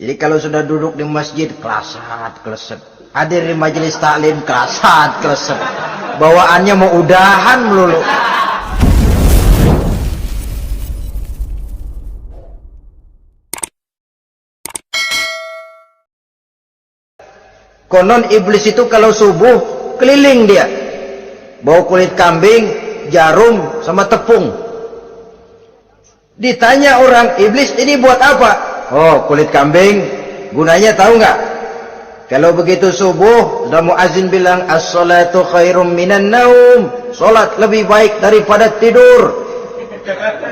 Jadi kalau sudah duduk di masjid, kelasat, kleset. Hadir di majelis taklim, kelasat, kleset. Bawaannya mau udahan melulu. Konon iblis itu kalau subuh keliling dia, bawa kulit kambing, jarum, sama tepung. Ditanya orang, iblis ini buat apa? Oh, kulit kambing, gunanya tahu nggak? Kalau begitu subuh, sudah muazin bilang, as-salatu khairum minan naum. Salat lebih baik daripada tidur.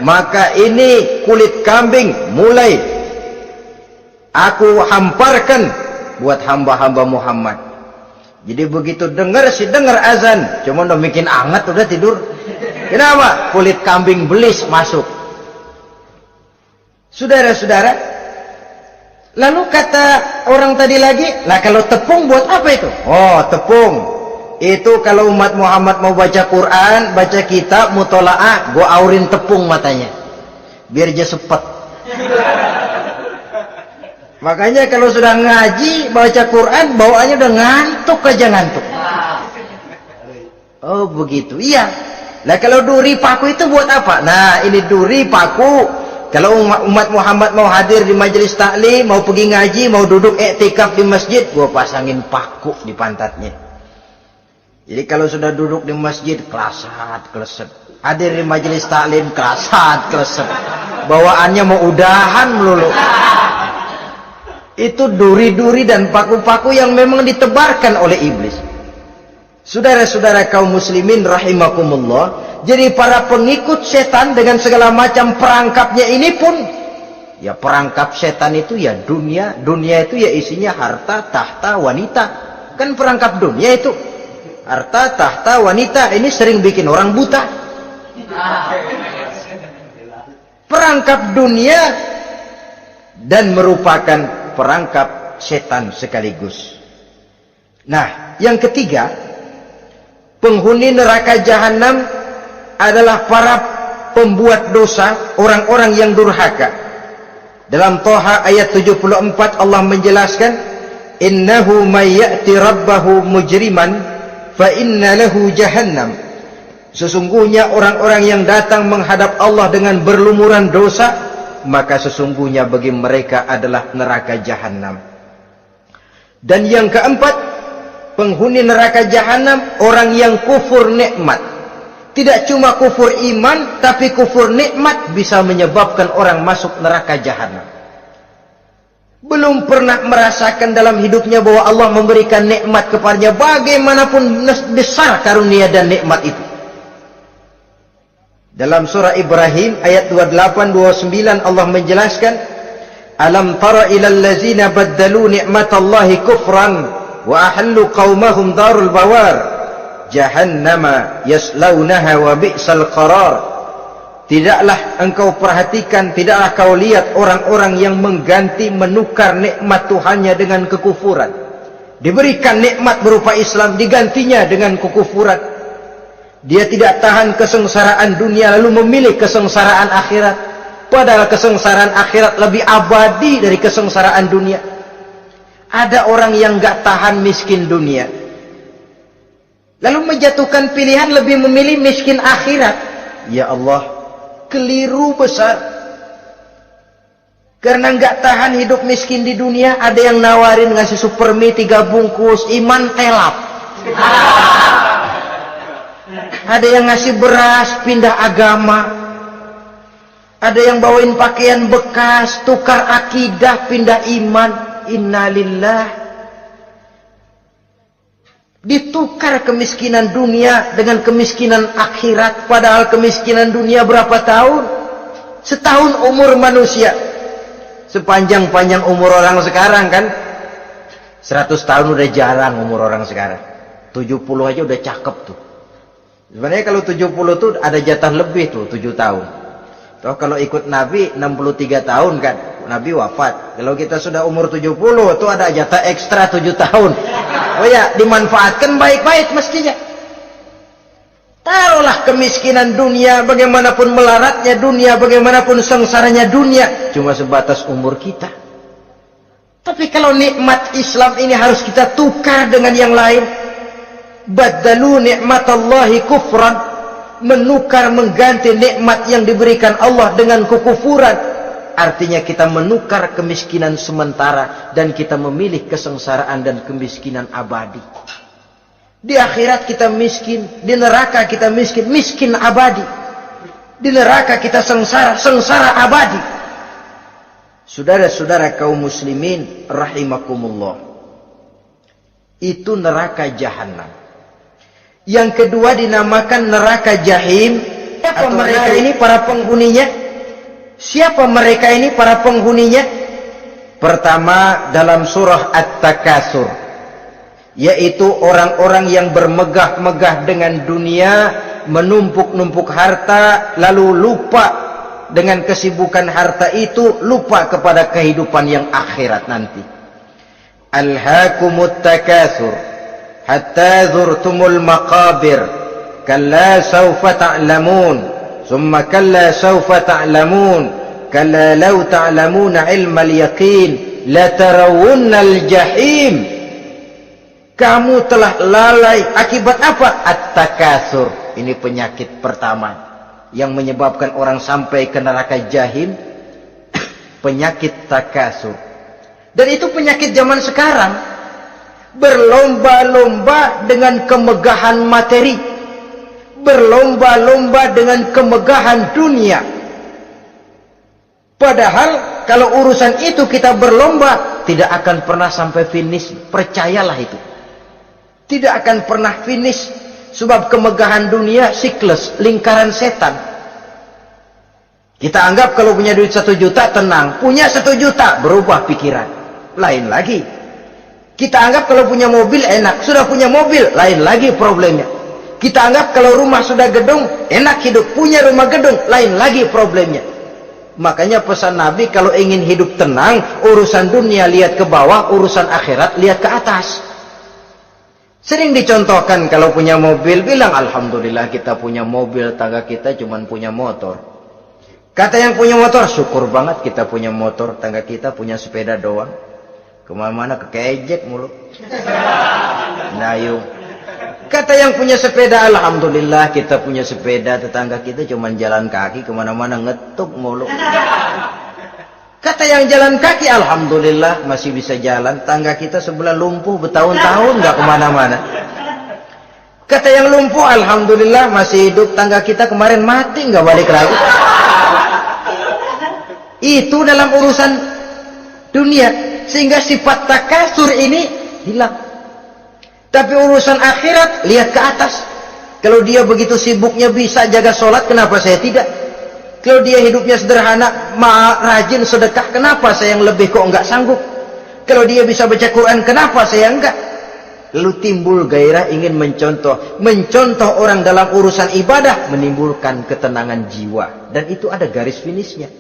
Maka ini kulit kambing mulai aku hamparkan buat hamba-hamba Muhammad. Jadi begitu dengar azan, cuma udah bikin anget udah tidur. Kenapa? Kulit kambing belis masuk. Saudara-saudara, lalu kata orang tadi lagi, lah kalau tepung buat apa itu? Oh, tepung itu kalau umat Muhammad mau baca Quran, baca kitab, mutola'ah, gua aurin tepung matanya biar dia sepet. Makanya kalau sudah ngaji, baca Quran, bawaannya udah ngantuk aja ngantuk. Oh begitu, iya. Nah kalau duri paku itu buat apa? Nah ini duri paku. Kalau umat Muhammad mau hadir di majelis taklim, mau pergi ngaji, mau duduk iktikaf di masjid, gua pasangin paku di pantatnya. Jadi kalau sudah duduk di masjid, kelasat, kleset. Hadir di majelis taklim, kelasat, kleset. Bawaannya mau udahan melulu. Itu duri-duri dan paku-paku yang memang ditebarkan oleh iblis. Saudara-saudara kaum muslimin rahimakumullah, jadi para pengikut setan dengan segala macam perangkapnya ini pun, ya perangkap setan itu ya dunia. Dunia itu ya isinya harta, tahta, wanita. Kan perangkap dunia itu harta, tahta, wanita. Ini sering bikin orang buta. Perangkap dunia dan merupakan perangkap setan sekaligus. Nah, yang ketiga, penghuni neraka jahanam adalah para pembuat dosa, orang-orang yang durhaka. Dalam Toha ayat 74 Allah menjelaskan, innahu may ya'ti rabbahu mujriman fa inna lahu jahannam. Sesungguhnya orang-orang yang datang menghadap Allah dengan berlumuran dosa, maka sesungguhnya bagi mereka adalah neraka jahanam. Dan yang keempat, penghuni neraka jahanam orang yang kufur nikmat. Tidak cuma kufur iman, tapi kufur nikmat bisa menyebabkan orang masuk neraka jahanam. Belum pernah merasakan dalam hidupnya bahwa Allah memberikan nikmat kepadanya, bagaimanapun besar karunia dan nikmat itu. Dalam surah Ibrahim ayat 28-29 Allah menjelaskan, alam tara ilal ladzina baddalu ni'matallahi kufran wa ahallu qaumahum darul bawar jahannama yaslaunaha wa bi'sal qarar. Tidaklah engkau perhatikan, tidaklah kau lihat orang-orang yang mengganti, menukar nikmat Tuhannya dengan kekufuran. Diberikan nikmat berupa Islam, digantinya dengan kekufuran. Dia tidak tahan kesengsaraan dunia lalu memilih kesengsaraan akhirat. Padahal kesengsaraan akhirat lebih abadi dari kesengsaraan dunia. Ada orang yang gak tahan miskin dunia, lalu menjatuhkan pilihan lebih memilih miskin akhirat. Ya Allah, keliru besar. Karena nggak tahan hidup miskin di dunia, ada yang nawarin ngasih super mie 3 bungkus, iman telap. Ada yang ngasih beras, pindah agama. Ada yang bawain pakaian bekas, tukar akidah, pindah iman. Innalillah. Ditukar kemiskinan dunia dengan kemiskinan akhirat. Padahal kemiskinan dunia berapa tahun? Setahun umur manusia. Sepanjang-panjang umur orang sekarang kan. 100 tahun udah jarang umur orang sekarang. 70 aja udah cakep tuh. Sebenarnya kalau 70 tuh ada jatah lebih tuh, 7 tahun. Toh kalau ikut Nabi 63 tahun kan, Nabi wafat. Kalau kita sudah umur 70 tuh ada jatah ekstra 7 tahun. Oh ya, dimanfaatkan baik-baik mestinya. Taruhlah kemiskinan dunia, bagaimanapun melaratnya dunia, bagaimanapun sengsaranya dunia, cuma sebatas umur kita. Tapi kalau nikmat Islam ini harus kita tukar dengan yang lain. Badalu nikmatallahi kufran, menukar mengganti nikmat yang diberikan Allah dengan kekufuran. Artinya kita menukar kemiskinan sementara dan kita memilih kesengsaraan dan kemiskinan abadi. Di akhirat kita miskin, di neraka kita miskin, miskin abadi. Di neraka kita sengsara, sengsara abadi. Saudara-saudara kaum muslimin rahimakumullah. Itu neraka jahanam. Yang kedua dinamakan neraka jahim. Siapa mereka ini para penghuninya? Siapa mereka ini para penghuninya? Pertama dalam surah At-Takatsur, yaitu orang-orang yang bermegah-megah dengan dunia, menumpuk-numpuk harta, lalu lupa dengan kesibukan harta itu, lupa kepada kehidupan yang akhirat nanti. Alhaakumut takatsur hatta zurtumul maqabir kalla sawfa ta'lamun thumma kalla sawfa ta'lamun kalla law ta'lamuna ilmal yaqin la tarawunnal jahim. Kamu telah lalai akibat apa? At-takatsur. Ini penyakit pertama yang menyebabkan orang sampai ke neraka jahim. Penyakit takatsur. Dan itu penyakit zaman sekarang. Berlomba-lomba dengan kemegahan materi, berlomba-lomba dengan kemegahan dunia. Padahal kalau urusan itu kita berlomba, tidak akan pernah sampai finish. Percayalah itu, tidak akan pernah finish. Sebab kemegahan dunia siklus, lingkaran setan. Kita anggap kalau punya duit 1 juta tenang, punya 1 juta berubah pikiran, lain lagi. Kita anggap kalau punya mobil enak, sudah punya mobil, lain lagi problemnya. Kita anggap kalau rumah sudah gedung, enak hidup, punya rumah gedung, lain lagi problemnya. Makanya pesan Nabi, kalau ingin hidup tenang, urusan dunia lihat ke bawah, urusan akhirat lihat ke atas. Sering dicontohkan kalau punya mobil, bilang alhamdulillah kita punya mobil, tangga kita cuma punya motor. Kata yang punya motor, syukur banget kita punya motor, tangga kita punya sepeda doang. Kemana-mana kekejek mulu. Nayu. Kata yang punya sepeda, alhamdulillah kita punya sepeda, tetangga kita cuma jalan kaki, kemana-mana ngetuk mulu. Kata yang jalan kaki, alhamdulillah masih bisa jalan, tangga kita sebelah lumpuh bertahun-tahun nggak kemana-mana. Kata yang lumpuh, alhamdulillah masih hidup, tangga kita kemarin mati nggak balik lagi. Itu dalam urusan dunia. Sehingga sifat takatsur ini hilang. Tapi urusan akhirat, lihat ke atas. Kalau dia begitu sibuknya bisa jaga sholat, kenapa saya tidak? Kalau dia hidupnya sederhana, rajin sedekah, kenapa saya yang lebih kok enggak sanggup? Kalau dia bisa baca Quran, kenapa saya enggak? Lalu timbul gairah ingin mencontoh. Mencontoh orang dalam urusan ibadah, menimbulkan ketenangan jiwa. Dan itu ada garis finishnya.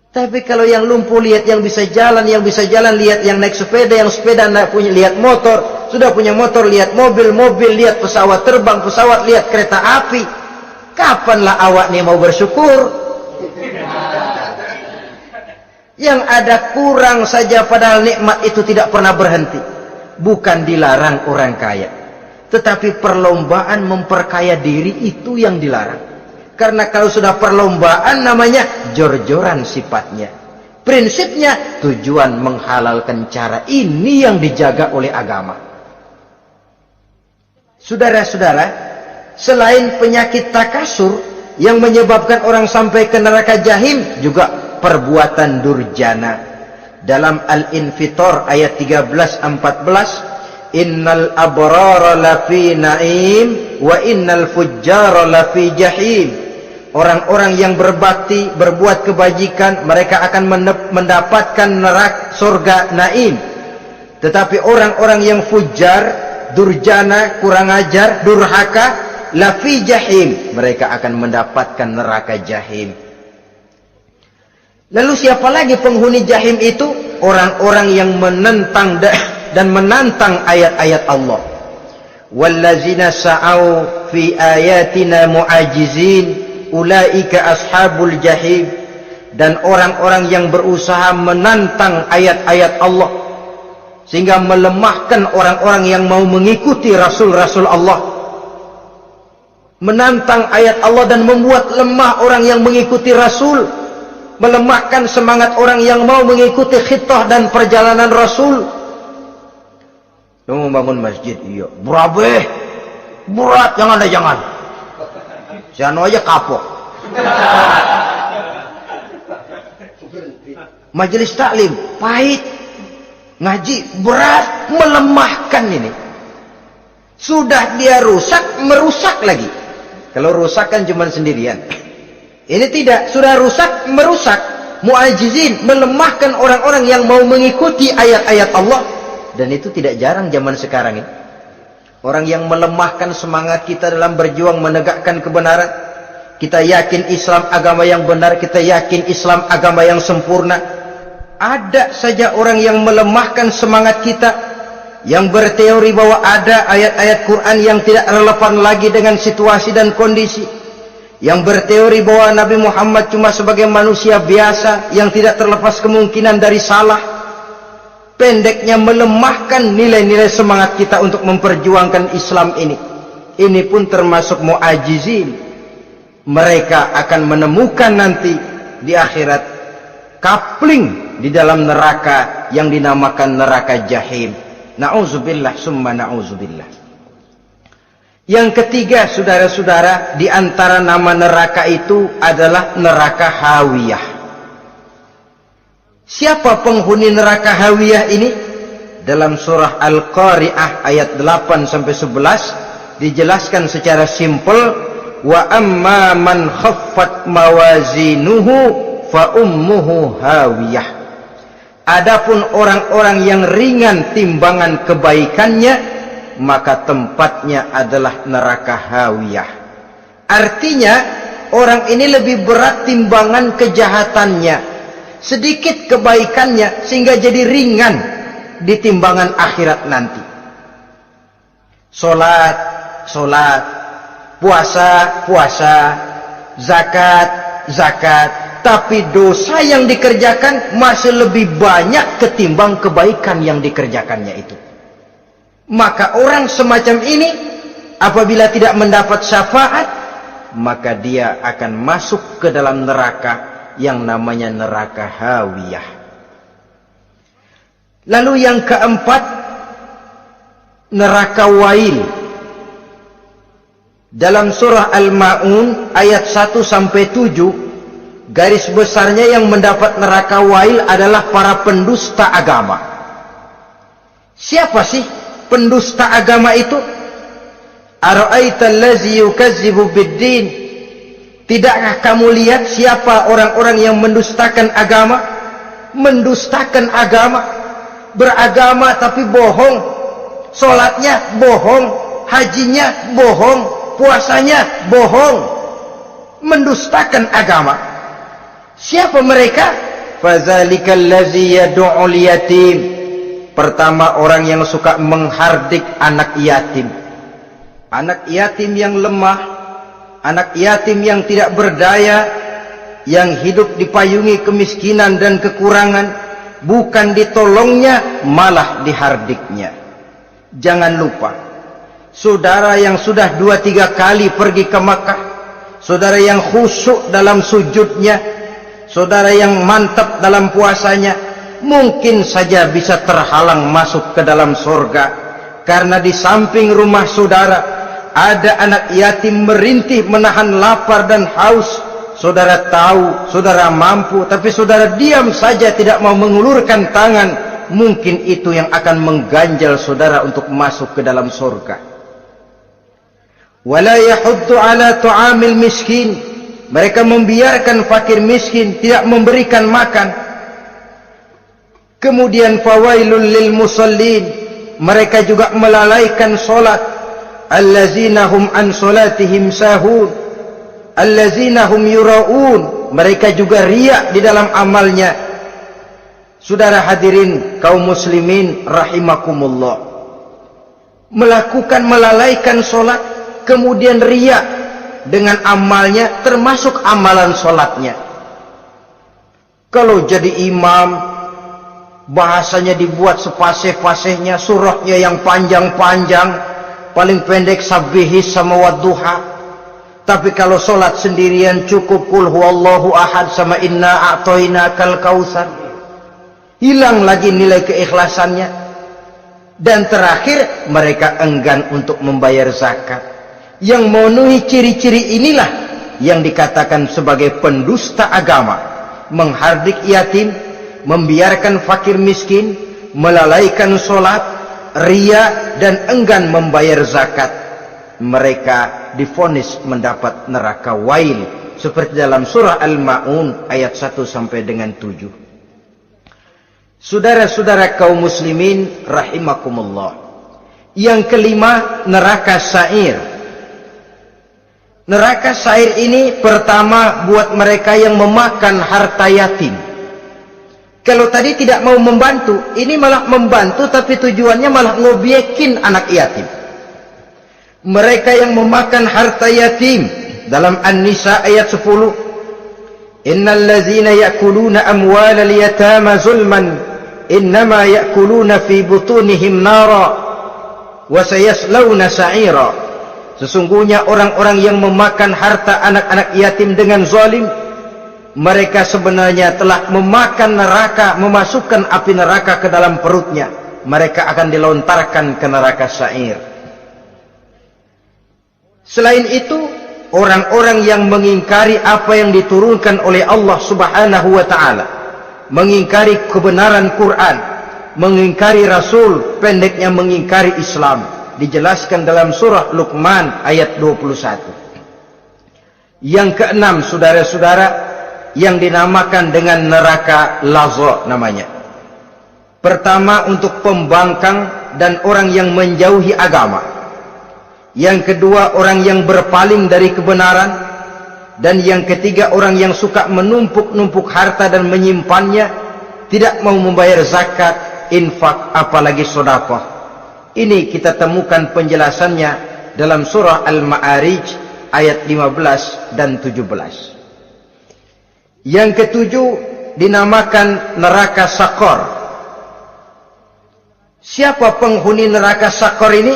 Tapi kalau yang lumpuh lihat yang bisa jalan lihat yang naik sepeda, yang sepeda punya lihat motor, sudah punya motor lihat mobil, lihat pesawat terbang, pesawat lihat kereta api. Kapanlah awak nih mau bersyukur? Yang ada kurang saja, padahal nikmat itu tidak pernah berhenti. Bukan dilarang orang kaya, tetapi perlombaan memperkaya diri itu yang dilarang. Karena kalau sudah perlombaan namanya jor-joran sifatnya. Prinsipnya tujuan menghalalkan cara ini yang dijaga oleh agama. Saudara-saudara, selain penyakit takatsur yang menyebabkan orang sampai ke neraka jahim, juga perbuatan durjana. Dalam Al-Infitor ayat 13-14, innal abrara lafi na'im wa innal fujjara lafi jahim. Orang-orang yang berbakti, berbuat kebajikan, mereka akan mendapatkan neraka surga naim. Tetapi orang-orang yang fujar, durjana, kurang ajar, durhaka, lafi jahim, mereka akan mendapatkan neraka jahim. Lalu siapa lagi penghuni jahim itu? Orang-orang yang menentang dan menantang ayat-ayat Allah. Wallazina sa'au fi ayatina mu'ajizin ulaika ashabul jahim. dan orang-orang yang berusaha menantang ayat-ayat Allah sehingga melemahkan orang-orang yang mau mengikuti Rasul-Rasul Allah, menantang ayat Allah dan membuat lemah orang yang mengikuti Rasul, melemahkan semangat orang yang mau mengikuti khitah dan perjalanan Rasul. Mau membangun masjid, iya, berabe, berat, jangan. Jangan aja kapok. Majelis taklim pahit, ngaji berat, melemahkan ini. Sudah dia rusak, merusak lagi. Kalau rusak kan cuma sendirian. Ini tidak, sudah rusak, merusak. Mu'ajizin, melemahkan orang-orang yang mau mengikuti ayat-ayat Allah. Dan itu tidak jarang zaman sekarang ini. Orang yang melemahkan semangat kita dalam berjuang menegakkan kebenaran. Kita yakin Islam agama yang benar, kita yakin Islam agama yang sempurna. Ada saja orang yang melemahkan semangat kita, yang berteori bahwa ada ayat-ayat Quran yang tidak relevan lagi dengan situasi dan kondisi, yang berteori bahwa Nabi Muhammad cuma sebagai manusia biasa yang tidak terlepas kemungkinan dari salah. Pendeknya melemahkan nilai-nilai semangat kita untuk memperjuangkan Islam ini. Ini pun termasuk mu'ajizin. Mereka akan menemukan nanti di akhirat kapling di dalam neraka yang dinamakan neraka jahim. Na'udzubillah summa na'udzubillah. Yang ketiga, saudara-saudara, di antara nama neraka itu adalah neraka hawiyah. Siapa penghuni neraka hawiyah ini? Dalam surah Al-Qari'ah ayat 8-11 dijelaskan secara simpel, wa amma man khaffat mawazinuhu fa ummuhu hawiyah. Adapun orang-orang yang ringan timbangan kebaikannya, maka tempatnya adalah neraka hawiyah. Artinya orang ini lebih berat timbangan kejahatannya, sedikit kebaikannya, sehingga jadi ringan di timbangan akhirat nanti. Solat, puasa, zakat, tapi dosa yang dikerjakan masih lebih banyak ketimbang kebaikan yang dikerjakannya itu. Maka orang semacam ini apabila tidak mendapat syafaat, maka dia akan masuk ke dalam neraka yang namanya neraka hawiyah. Lalu yang keempat, neraka wail. Dalam surah Al-Ma'un ayat 1-7, garis besarnya yang mendapat neraka wail adalah para pendusta agama. Siapa sih pendusta agama itu? Ara'aita allazi yukazzibu bid-din. Tidakkah kamu lihat siapa orang-orang yang mendustakan agama? Mendustakan agama, beragama tapi bohong, sholatnya bohong, hajinya bohong, puasanya bohong, mendustakan agama. Siapa mereka? Fadzalikal ladzi yad'ul yatim. Pertama, orang yang suka menghardik anak yatim. Anak yatim yang lemah, anak yatim yang tidak berdaya, yang hidup dipayungi kemiskinan dan kekurangan, bukan ditolongnya, malah dihardiknya. Jangan lupa, saudara yang sudah 2-3 kali pergi ke Makkah, saudara yang khusyuk dalam sujudnya, saudara yang mantap dalam puasanya, mungkin saja bisa terhalang masuk ke dalam surga, karena di samping rumah saudara ada anak yatim merintih menahan lapar dan haus. Saudara tahu, saudara mampu, tapi saudara diam saja, tidak mau mengulurkan tangan. Mungkin itu yang akan mengganjal saudara untuk masuk ke dalam surga. Wala yahuddu ala tu'amil miskin. Mereka membiarkan fakir miskin, tidak memberikan makan. Kemudian fawailul lil musallin. Mereka juga melalaikan solat. Allazina hum an salatihim sahun, allazina hum yura'un. Mereka juga riya di dalam amalnya. Saudara hadirin kaum muslimin rahimakumullah, melalaikan solat, kemudian riya dengan amalnya, termasuk amalan solatnya. Kalau jadi imam, bahasanya dibuat sepasih-pasihnya, surahnya yang panjang-panjang, paling pendek sabbihis sama wadduha. Tapi kalau sholat sendirian cukup qul huwallahu ahad sama inna a'toinakal kautsar. Hilang lagi nilai keikhlasannya. Dan terakhir, mereka enggan untuk membayar zakat. Yang memenuhi ciri-ciri inilah yang dikatakan sebagai pendusta agama. Menghardik yatim, membiarkan fakir miskin, melalaikan sholat, ria, dan enggan membayar zakat. Mereka divonis mendapat neraka wail seperti dalam surah Al-Ma'un ayat 1 sampai dengan 7. Saudara-saudara kaum muslimin rahimakumullah. Yang kelima, neraka sa'ir. Neraka sa'ir ini pertama buat mereka yang memakan harta yatim. Kalau tadi tidak mau membantu, ini malah membantu tapi tujuannya malah ngobyekin anak yatim. Mereka yang memakan harta yatim dalam An-Nisa ayat 10, innal ladzina ya'kuluna amwalal yatama zulman innama ya'kuluna fi butunihim nara wa sayaslawna sa'ira. Sesungguhnya orang-orang yang memakan harta anak-anak yatim dengan zalim, mereka sebenarnya telah memakan neraka, memasukkan api neraka ke dalam perutnya. Mereka akan dilontarkan ke neraka sa'ir. Selain itu, orang-orang yang mengingkari apa yang diturunkan oleh Allah Subhanahu wa ta'ala, mengingkari kebenaran Quran, mengingkari Rasul, pendeknya mengingkari Islam, dijelaskan dalam surah Luqman ayat 21. Yang keenam, saudara-saudara, yang dinamakan dengan neraka laza namanya. Pertama, untuk pembangkang dan orang yang menjauhi agama. Yang kedua, orang yang berpaling dari kebenaran. Dan yang ketiga, orang yang suka menumpuk-numpuk harta dan menyimpannya, tidak mau membayar zakat, infak, apalagi sedekah. Ini kita temukan penjelasannya dalam surah Al-Ma'arij ayat 15 dan 17. Yang ketujuh dinamakan neraka Sakor. Siapa penghuni neraka Sakor ini?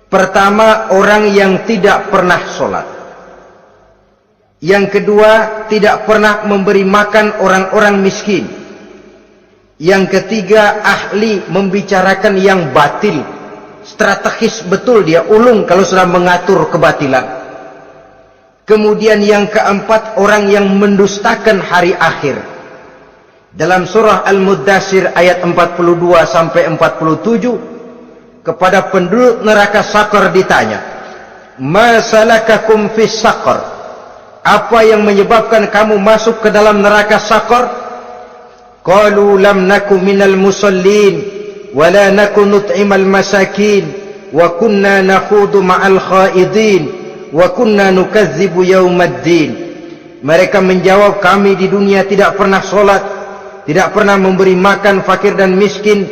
Pertama, orang yang tidak pernah sholat. Yang kedua, tidak pernah memberi makan orang-orang miskin. Yang ketiga, ahli membicarakan yang batil. Strategis betul dia, ulung kalau sudah mengatur kebatilan. Kemudian yang keempat, orang yang mendustakan hari akhir. Dalam surah Al-Muddatsir ayat 42 sampai 47, kepada penduduk neraka Sakor ditanya, ma salakakum fis Sakor? Apa yang menyebabkan kamu masuk ke dalam neraka Sakor? Qalu lam naku minal musallin wa la naku nut'imal masakin wa kunna nakhudu ma'al khaidin wa kunna nukazzibu yaumaddin. Mereka menjawab, kami di dunia tidak pernah sholat, tidak pernah memberi makan fakir dan miskin.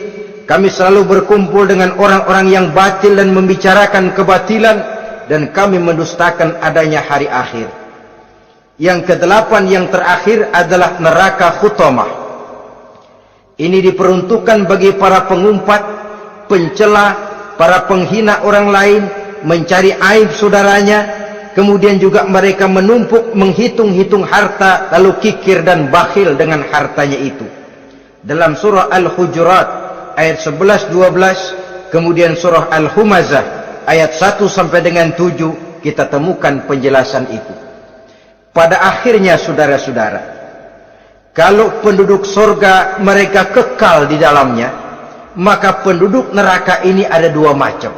Kami selalu berkumpul dengan orang-orang yang batil dan membicarakan kebatilan, dan kami mendustakan adanya hari akhir. Yang kedelapan, yang terakhir adalah neraka Khutamah. Ini diperuntukkan bagi para pengumpat, pencela, para penghina orang lain, mencari aib saudaranya, kemudian juga mereka menumpuk, menghitung-hitung harta, lalu kikir dan bakhil dengan hartanya itu. Dalam surah Al-Hujurat ayat 11-12, kemudian surah Al-Humazah ayat 1 sampai dengan 7, kita temukan penjelasan itu. Pada akhirnya, saudara-saudara, kalau penduduk surga mereka kekal di dalamnya, maka penduduk neraka ini ada dua macam.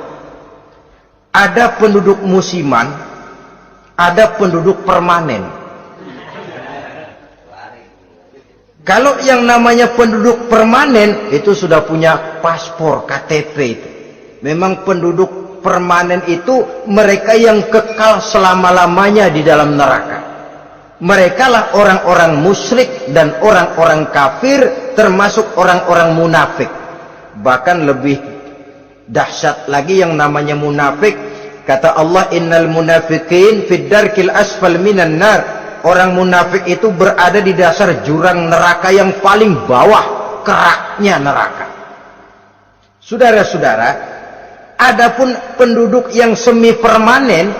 Ada penduduk musiman, ada penduduk permanen. Kalau yang namanya penduduk permanen itu sudah punya paspor KTP itu. Memang penduduk permanen itu mereka yang kekal selama-lamanya di dalam neraka. Mereka lah orang-orang musyrik dan orang-orang kafir, termasuk orang-orang munafik. Bahkan lebih dahsyat lagi yang namanya munafik. Kata Allah, innal munafiqin fid darkil asfal minan nar. orang munafik itu berada di dasar jurang neraka yang paling bawah, keraknya neraka. Saudara-saudara, adapun penduduk yang semi permanen,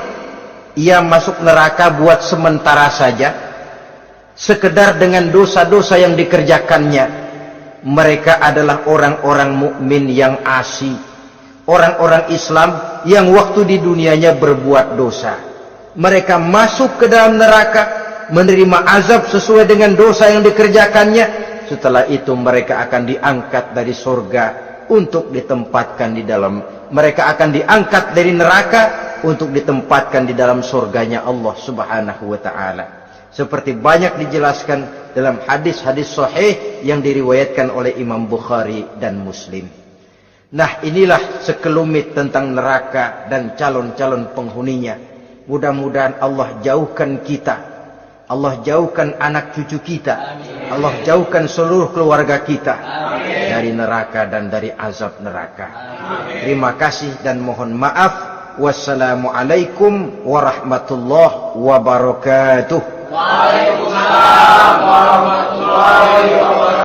ia masuk neraka buat sementara saja, sekedar dengan dosa-dosa yang dikerjakannya. Mereka adalah orang-orang mukmin yang asli, orang-orang Islam yang waktu di dunianya berbuat dosa. Mereka masuk ke dalam neraka, menerima azab sesuai dengan dosa yang dikerjakannya. Setelah itu mereka akan diangkat dari surga untuk ditempatkan di dalam, mereka akan diangkat dari neraka untuk ditempatkan di dalam surganya Allah Subhanahu wa ta'ala. Seperti banyak dijelaskan dalam hadis-hadis sahih yang diriwayatkan oleh Imam Bukhari dan Muslim. Nah, inilah sekelumit tentang neraka dan calon-calon penghuninya. Mudah-mudahan Allah jauhkan kita, Allah jauhkan anak cucu kita, Allah jauhkan seluruh keluarga kita dari neraka dan dari azab neraka. Terima kasih dan mohon maaf. Wassalamualaikum warahmatullahi wabarakatuh. Waalaikumsalam warahmatullahi wabarakatuh.